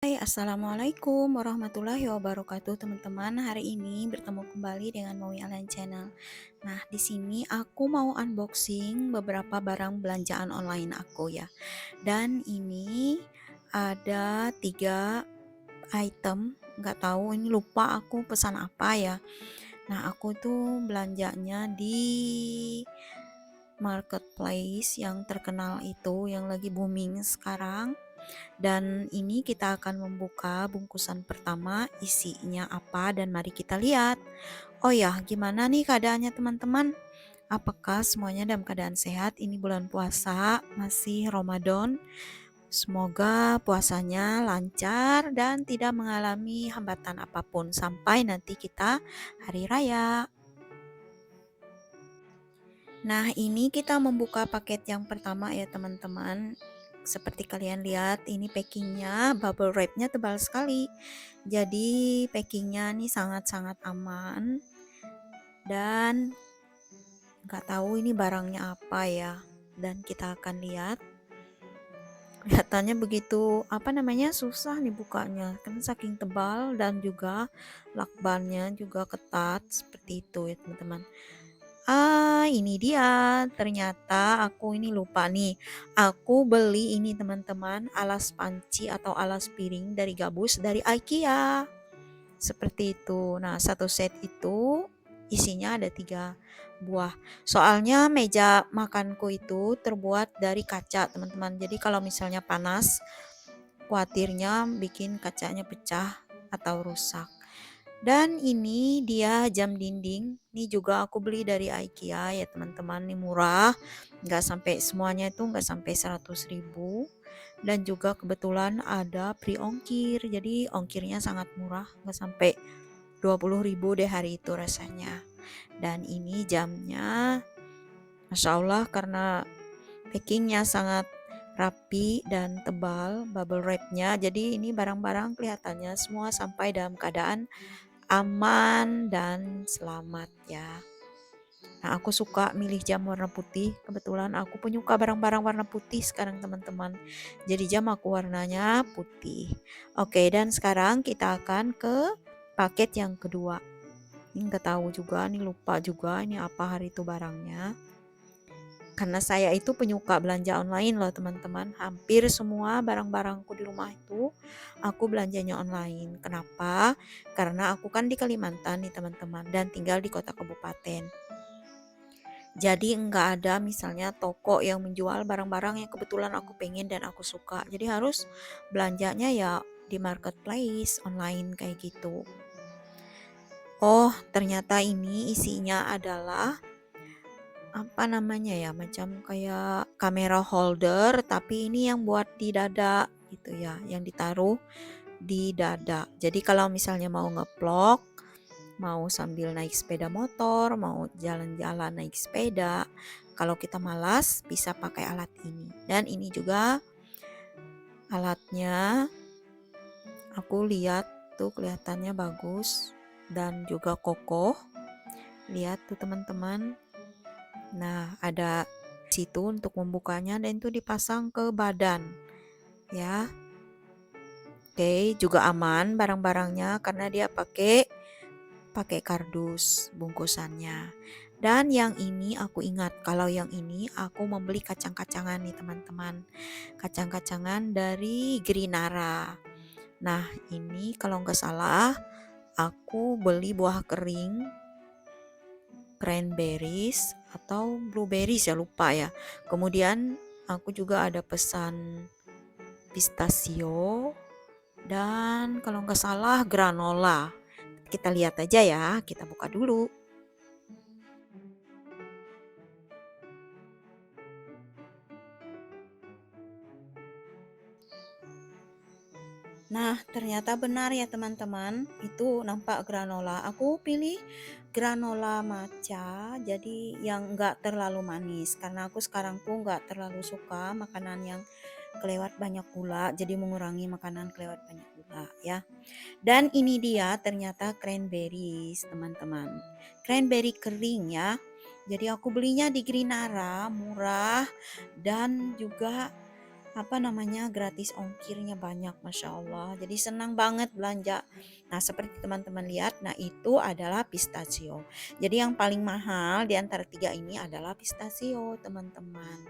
Hai, Assalamualaikum warahmatullahi wabarakatuh teman-teman. Hari ini bertemu kembali dengan Maui Alan Channel. Nah, di sini aku mau unboxing beberapa barang belanjaan online aku ya. Dan ini ada 3 item, nggak tahu ini lupa aku pesan apa ya. Nah, aku tuh belanjanya di marketplace yang terkenal itu yang lagi booming sekarang. Dan ini kita akan membuka bungkusan pertama, isinya apa dan mari kita lihat. Oh ya, gimana nih keadaannya teman-teman? Apakah semuanya dalam keadaan sehat? Ini bulan puasa, masih Ramadan. Semoga puasanya lancar dan tidak mengalami hambatan apapun sampai nanti kita hari raya. Nah, ini kita membuka paket yang pertama ya teman-teman. Seperti kalian lihat, ini packingnya bubble wrapnya tebal sekali. Jadi packingnya nih sangat-sangat aman. Dan nggak tahu ini barangnya apa ya. Dan kita akan lihat. Kelihatannya begitu susah nih bukanya. Karena saking tebal dan juga lakbannya juga ketat seperti itu ya teman-teman. Ini dia. Ternyata aku ini lupa nih. Aku beli ini teman-teman, alas panci atau alas piring dari gabus dari IKEA. Seperti itu. Nah, satu set itu isinya ada 3 buah. Soalnya meja makanku itu terbuat dari kaca, teman-teman. Jadi kalau misalnya panas, khawatirnya bikin kacanya pecah atau rusak. Dan ini dia jam dinding. Ini juga aku beli dari IKEA ya teman-teman. Ini murah. Nggak sampai semuanya itu nggak sampai 100.000. Dan juga kebetulan ada free ongkir. Jadi ongkirnya sangat murah. Nggak sampai 20.000 deh hari itu rasanya. Dan ini jamnya. Masya Allah karena packingnya sangat rapi dan tebal bubble wrapnya. Jadi ini barang-barang kelihatannya semua sampai dalam keadaan aman dan selamat ya. Nah, aku suka milih jam warna putih. Kebetulan aku penyuka barang-barang warna putih sekarang teman-teman. Jadi jam aku warnanya putih. Oke, dan sekarang kita akan ke paket yang kedua. Ini nggak tahu juga, ini lupa juga ini apa hari itu barangnya. Karena saya itu penyuka belanja online loh teman-teman. Hampir semua barang-barangku di rumah itu aku belanjanya online. Kenapa? Karena aku kan di Kalimantan nih teman-teman dan tinggal di kota kabupaten. Jadi enggak ada misalnya toko yang menjual barang-barang yang kebetulan aku pengen dan aku suka. Jadi harus belanjanya ya di marketplace online kayak gitu. Oh, ternyata ini isinya adalah macam kayak kamera holder tapi ini yang buat di dada gitu ya, yang ditaruh di dada. Jadi kalau misalnya mau ngevlog, mau sambil naik sepeda motor, mau jalan-jalan naik sepeda, kalau kita malas bisa pakai alat ini. Dan ini juga alatnya aku lihat tuh kelihatannya bagus dan juga kokoh. Lihat tuh teman-teman. Nah, ada situ untuk membukanya dan itu dipasang ke badan ya. Oke, juga aman barang-barangnya karena dia pakai kardus bungkusannya. Dan yang ini aku ingat, kalau yang ini aku membeli kacang-kacangan nih teman-teman. Kacang-kacangan dari Grinara. Nah, ini kalau nggak salah aku beli buah kering cranberries atau blueberries ya lupa ya. Kemudian aku juga ada pesan pistachio dan kalau nggak salah granola. Kita lihat aja ya, kita buka dulu. Nah, ternyata benar ya teman-teman, itu nampak granola. Aku pilih granola matcha, jadi yang nggak terlalu manis. Karena aku sekarang tuh nggak terlalu suka makanan yang kelewat banyak gula, jadi mengurangi makanan kelewat banyak gula ya. Dan ini dia ternyata cranberries teman-teman. Cranberry kering ya. Jadi aku belinya di Grinara, murah dan juga gratis ongkirnya banyak, Masya Allah. Jadi senang banget belanja. Nah, seperti teman-teman lihat, nah itu adalah pistachio. Jadi yang paling mahal di antara tiga ini adalah pistachio, teman-teman.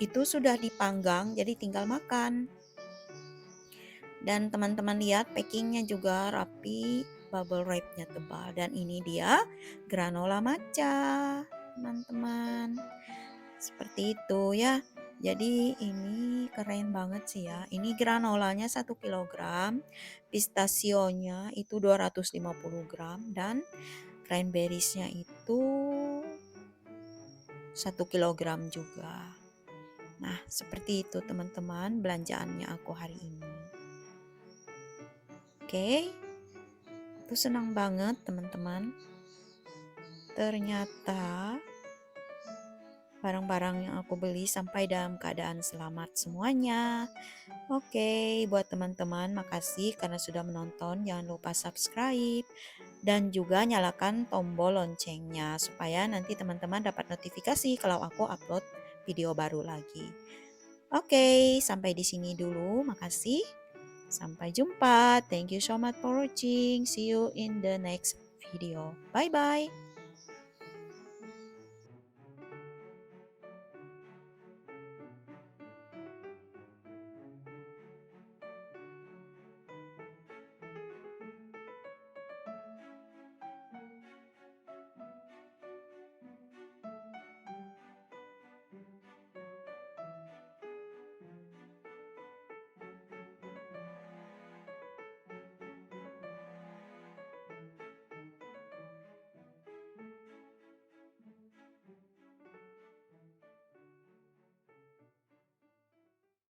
Itu sudah dipanggang, jadi tinggal makan. Dan teman-teman lihat packingnya juga rapi, bubble wrapnya tebal. Dan ini dia granola matcha, teman-teman. Seperti itu ya. Jadi ini keren banget sih ya. Ini granolanya 1 kilogram, pistasionya itu 250 gram dan cranberriesnya itu 1 kilogram juga. Nah, seperti itu teman-teman belanjaannya aku hari ini. Oke. Itu senang banget teman-teman. Ternyata barang-barang yang aku beli sampai dalam keadaan selamat semuanya. Oke, buat teman-teman makasih karena sudah menonton. Jangan lupa subscribe dan juga nyalakan tombol loncengnya supaya nanti teman-teman dapat notifikasi kalau aku upload video baru lagi. Oke, sampai di sini dulu. Makasih. Sampai jumpa. Thank you so much for watching. See you in the next video. Bye-bye.